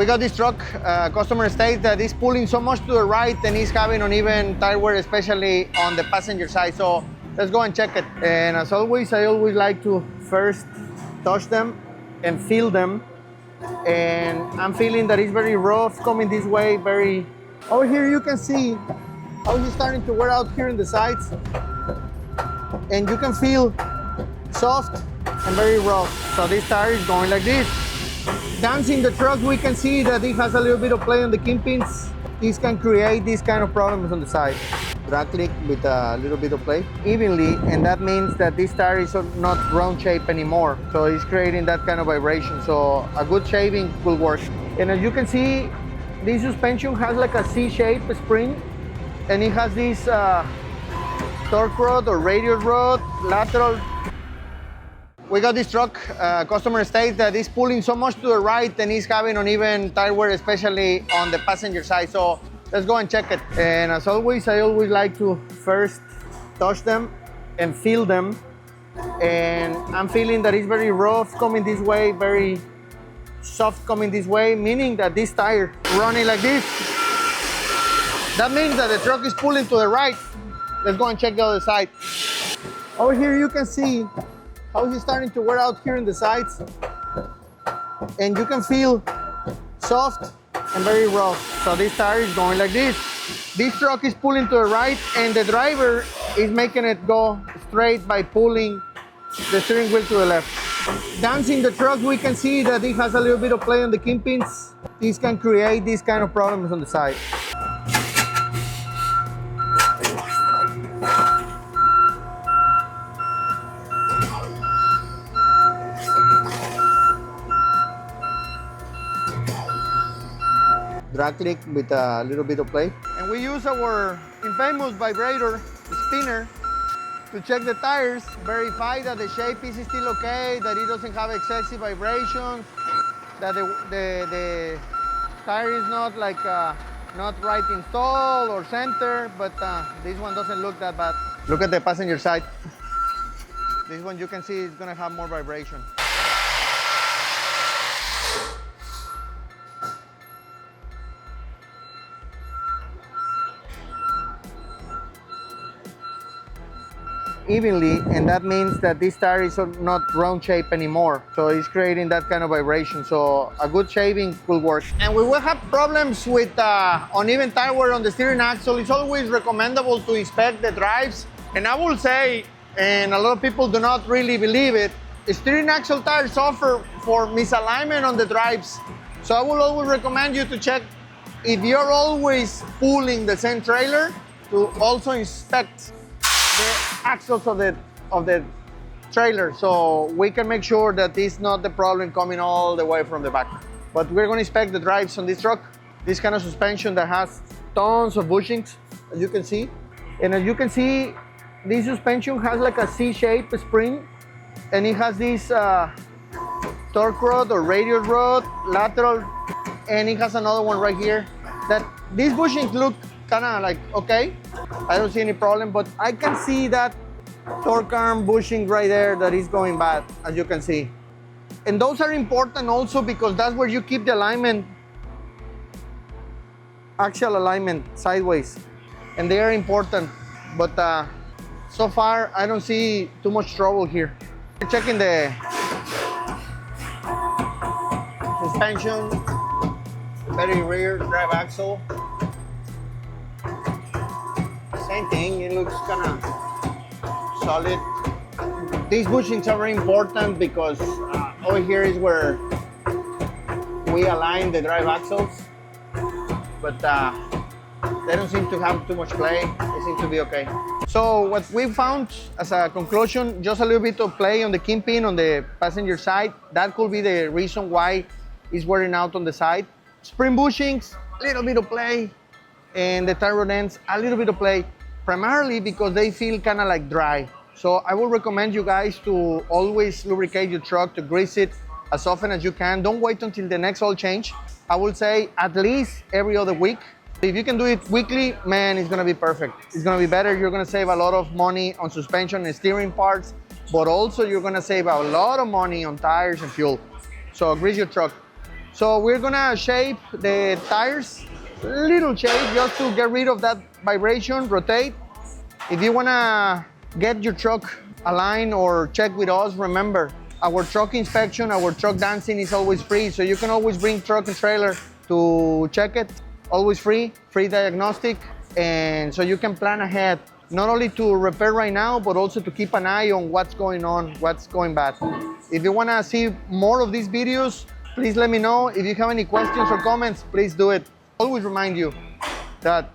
We got this truck, customer states that it's pulling so much to the right and it's having uneven tire wear, especially on the passenger side. So let's go and check it. And as always, I always like to first touch them and feel them. And I'm feeling that it's very rough coming this way, very... Over here you can see how it's starting to wear out here in the sides. And you can feel soft and very rough. So this tire is going like this. Dancing the truck, we can see that it has a little bit of play on the kingpins. This can create these kind of problems on the side. Drag click with a little bit of play evenly, and that means that this tire is not round shape anymore. So it's creating that kind of vibration. So a good shaving will work. And as you can see, this suspension has like a C-shaped spring, and it has this torque rod or radius rod, lateral. We got this truck, customer states that it's pulling so much to the right and it's having uneven tire wear, especially on the passenger side. So let's go and check it. And as always, I always like to first touch them and feel them. And I'm feeling that it's very rough coming this way, very soft coming this way, meaning that this tire running like this, that means that the truck is pulling to the right. Let's go and check the other side. Over here you can see how it's starting to wear out here in the sides. And you can feel soft and very rough. So this tire is going like this. This truck is pulling to the right and the driver is making it go straight by pulling the steering wheel to the left. Dancing the truck, we can see that it has a little bit of play on the kingpins. This can create these kind of problems on the side. Drag click with a little bit of play. And we use our infamous vibrator spinner to check the tires, verify that the shape is still okay, that it doesn't have excessive vibrations, that the tire is not like not right installed or center, but this one doesn't look that bad. Look at the passenger side. This one you can see is gonna have more vibration. Evenly, and that means that this tire is not round shape anymore. So it's creating that kind of vibration. So a good shaving will work. And we will have problems with uneven tire wear on the steering axle. It's always recommendable to inspect the drives. And I will say, and a lot of people do not really believe it, steering axle tires suffer for misalignment on the drives. So I will always recommend you to check if you're always pulling the same trailer, to also inspect the axles of the trailer, so we can make sure that this is not the problem coming all the way from the back. But we're going to inspect the drives on this truck. This kind of suspension that has tons of bushings, as you can see. And as you can see, this suspension has like a C-shaped spring, and it has this torque rod or radius rod, lateral, and it has another one right here. That these bushings look kind of like okay. I don't see any problem, but I can see that torque arm bushing right there that is going bad, as you can see. And those are important also because that's where you keep the alignment, axial alignment sideways. And they are important, but so far I don't see too much trouble here. Checking the suspension, very rear drive axle. Same thing, it looks kind of solid. These bushings are very important because over here is where we align the drive axles, but they don't seem to have too much play. They seem to be okay. So what we found as a conclusion, just a little bit of play on the kingpin on the passenger side. That could be the reason why it's wearing out on the side. Spring bushings, a little bit of play, and the tie rod ends, a little bit of play, primarily because they feel kind of like dry. So I would recommend you guys to always lubricate your truck, to grease it as often as you can. Don't wait until the next oil change. I would say at least every other week. If you can do it weekly, man, it's gonna be perfect. It's gonna be better. You're gonna save a lot of money on suspension and steering parts, but also you're gonna save a lot of money on tires and fuel. So grease your truck. So we're gonna shape the tires, little shape, just to get rid of that vibration, rotate. If you wanna get your truck aligned or check with us, remember, our truck inspection, our truck dancing is always free, so you can always bring truck and trailer to check it. Always free diagnostic, and so you can plan ahead, not only to repair right now, but also to keep an eye on what's going on, what's going bad. If you wanna see more of these videos, please let me know. If you have any questions or comments, please do it. Always remind you that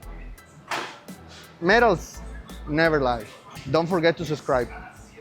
metals never lie. Don't forget to subscribe.